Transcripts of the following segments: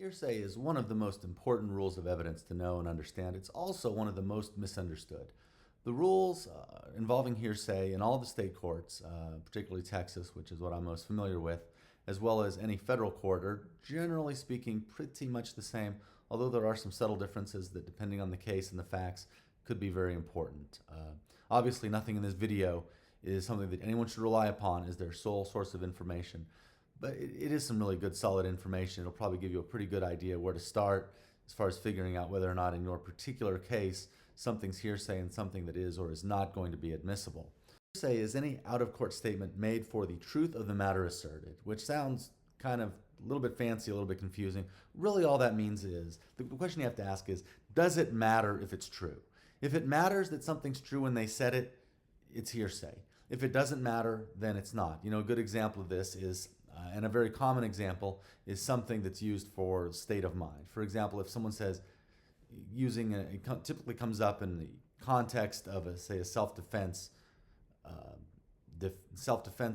Hearsay is one of the most important rules of evidence to know and understand. It's also one of the most misunderstood. The rules involving hearsay in all the state courts, particularly Texas, which is what I'm most familiar with, as well as any federal court, are generally speaking pretty much the same, although there are some subtle differences that, depending on the case and the facts, could be very important. Obviously, nothing in this video is something that anyone should rely upon as their sole source of information. But it is some really good, solid information. It'll probably give you a pretty good idea where to start as far as figuring out whether or not in your particular case something's hearsay and something that is or is not going to be admissible. Hearsay is any out-of-court statement made for the truth of the matter asserted, which sounds kind of a little bit fancy, a little bit confusing. Really all that means is, the question you have to ask is, does it matter if it's true? If it matters that something's true when they said it, it's hearsay. If it doesn't matter, then it's not. You know, a good example of this is and a very common example is something that's used for state of mind. For example, if someone says, it typically comes up in the context of, say, a self-defense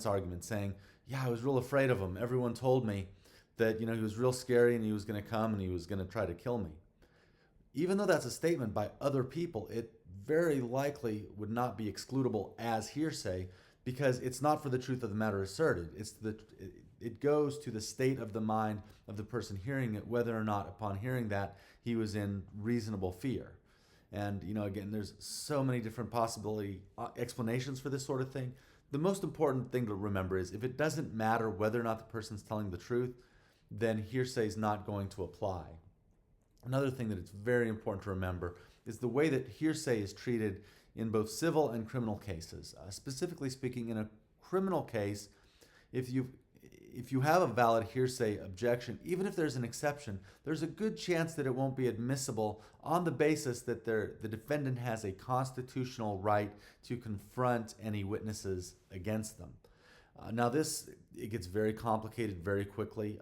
argument, saying, yeah, I was real afraid of him. Everyone told me that, he was real scary and he was going to come and he was going to try to kill me. Even though that's a statement by other people, it very likely would not be excludable as hearsay, because it's not for the truth of the matter asserted. It goes to the state of the mind of the person hearing it, whether or not upon hearing that he was in reasonable fear. And again, there's so many different explanations for this sort of thing. The most important thing to remember is if it doesn't matter whether or not the person's telling the truth, then hearsay is not going to apply. Another thing that it's very important to remember is the way that hearsay is treated in both civil and criminal cases. Specifically speaking, in a criminal case, if you have a valid hearsay objection, even if there's an exception, there's a good chance that it won't be admissible on the basis that the defendant has a constitutional right to confront any witnesses against them. Now it gets very complicated very quickly.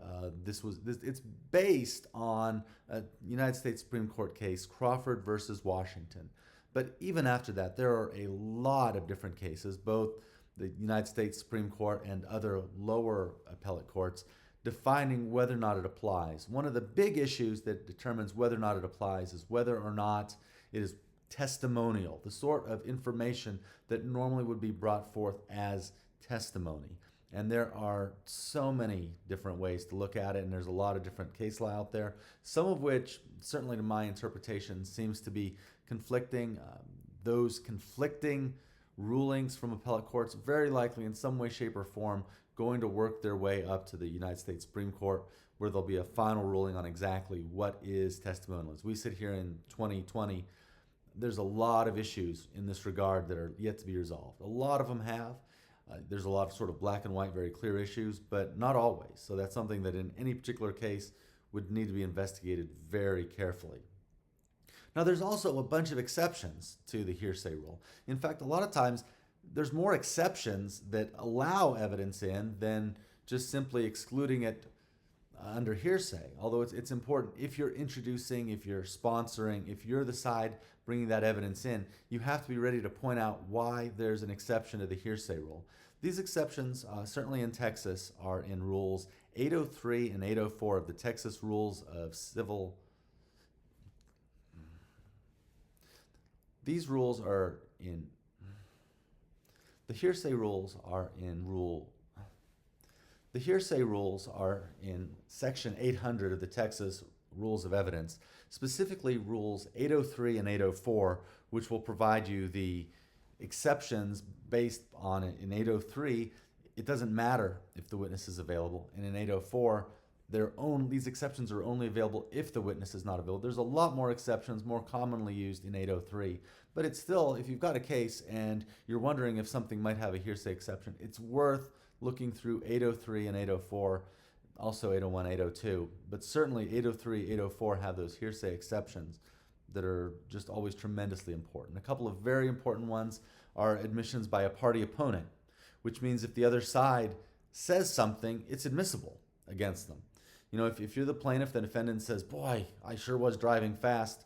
It's based on a United States Supreme Court case, Crawford versus Washington. But even after that, there are a lot of different cases, both the United States Supreme Court and other lower appellate courts, defining whether or not it applies. One of the big issues that determines whether or not it applies is whether or not it is testimonial, the sort of information that normally would be brought forth as testimony. And there are so many different ways to look at it, and there's a lot of different case law out there, some of which, certainly to my interpretation, seems to be conflicting. Those conflicting rulings from appellate courts very likely in some way, shape, or form going to work their way up to the United States Supreme Court, where there'll be a final ruling on exactly what is testimonial. As we sit here in 2020, there's a lot of issues in this regard that are yet to be resolved. A lot of them have. There's a lot of sort of black and white, very clear issues, but not always. So that's something that in any particular case would need to be investigated very carefully. Now, there's also a bunch of exceptions to the hearsay rule. In fact, a lot of times there's more exceptions that allow evidence in than just simply excluding it under hearsay. Although it's important, if you're introducing, if you're sponsoring, if you're the side bringing that evidence in, you have to be ready to point out why there's an exception to the hearsay rule. These exceptions, certainly in Texas, are in Rules 803 and 804 of the Texas Rules of Civil. These rules are in, the hearsay rules are in Section 800 of the Texas Rules of Evidence, specifically Rules 803 and 804, which will provide you the exceptions based on it. In 803, it doesn't matter if the witness is available, and in 804, these exceptions are only available if the witness is not available. There's a lot more exceptions, more commonly used in 803, but it's still, if you've got a case and you're wondering if something might have a hearsay exception, it's worth looking through 803 and 804, also 801, 802, but certainly 803, 804 have those hearsay exceptions that are just always tremendously important. A couple of very important ones are admissions by a party opponent, which means if the other side says something, it's admissible against them. If you're the plaintiff, the defendant says, boy, I sure was driving fast,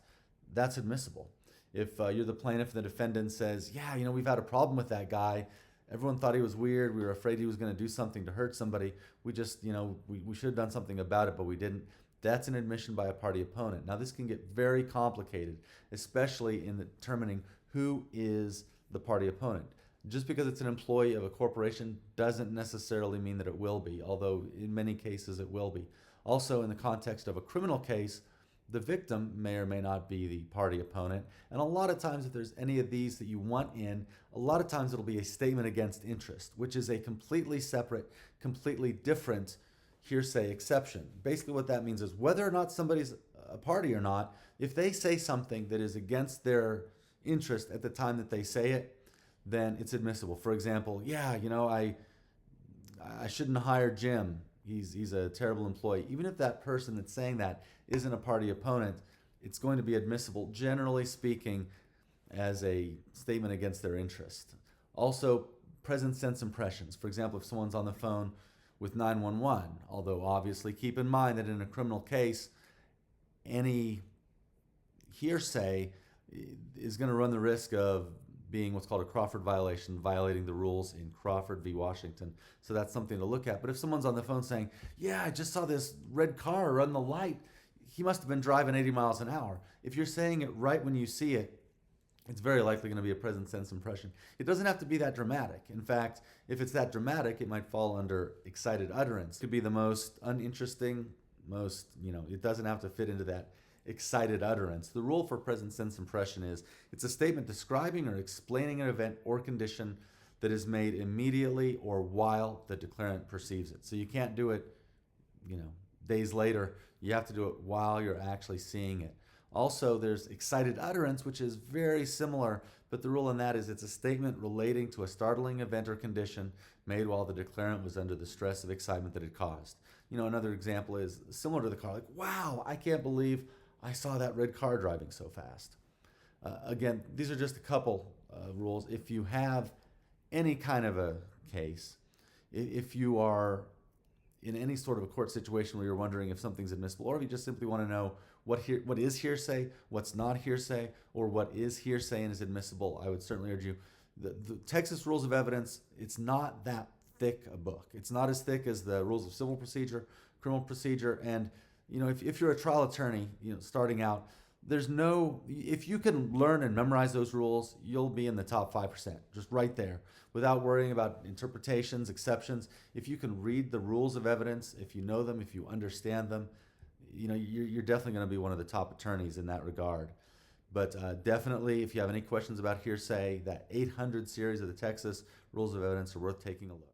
that's admissible. If you're the plaintiff, the defendant says, yeah, we've had a problem with that guy. Everyone thought he was weird. We were afraid he was going to do something to hurt somebody. We just, we should have done something about it, but we didn't. that's an admission by a party opponent. Now, this can get very complicated, especially in determining who is the party opponent. Just because it's an employee of a corporation doesn't necessarily mean that it will be, although in many cases it will be. Also, in the context of a criminal case, the victim may or may not be the party opponent. And a lot of times, if there's any of these that you want in, a lot of times it'll be a statement against interest, which is a completely separate, completely different hearsay exception. Basically, what that means is whether or not somebody's a party or not, if they say something that is against their interest at the time that they say it, then it's admissible. For example, I shouldn't hire Jim. He's a terrible employee. Even if that person that's saying that isn't a party opponent, it's going to be admissible, generally speaking, as a statement against their interest. Also, present sense impressions. For example, if someone's on the phone with 911, although obviously keep in mind that in a criminal case, any hearsay is going to run the risk of being what's called a Crawford violation, violating the rules in Crawford v. Washington. So that's something to look at. But if someone's on the phone saying, yeah, I just saw this red car run the light, he must have been driving 80 miles an hour. If you're saying it right when you see it, it's very likely going to be a present sense impression. It doesn't have to be that dramatic. In fact, if it's that dramatic, it might fall under excited utterance. It could be the most uninteresting, it doesn't have to fit into that excited utterance. The rule for present sense impression is it's a statement describing or explaining an event or condition that is made immediately or while the declarant perceives it. So you can't do it, days later. You have to do it while you're actually seeing it. Also, there's excited utterance, which is very similar, but the rule in that is it's a statement relating to a startling event or condition made while the declarant was under the stress of excitement that it caused. Another example is similar to the car, like, wow, I can't believe I saw that red car driving so fast. Again, these are just a couple rules. If you have any kind of a case, if you are in any sort of a court situation where you're wondering if something's admissible, or if you just simply want to know what is hearsay, what's not hearsay, or what is hearsay and is admissible, I would certainly urge you. The Texas Rules of Evidence, it's not that thick a book. It's not as thick as the Rules of Civil Procedure, Criminal Procedure, and if you're a trial attorney, starting out, if you can learn and memorize those rules, you'll be in the top 5%, just right there, without worrying about interpretations, exceptions. If you can read the rules of evidence, if you know them, if you understand them, you're definitely going to be one of the top attorneys in that regard. But definitely, if you have any questions about hearsay, that 800 series of the Texas Rules of Evidence are worth taking a look.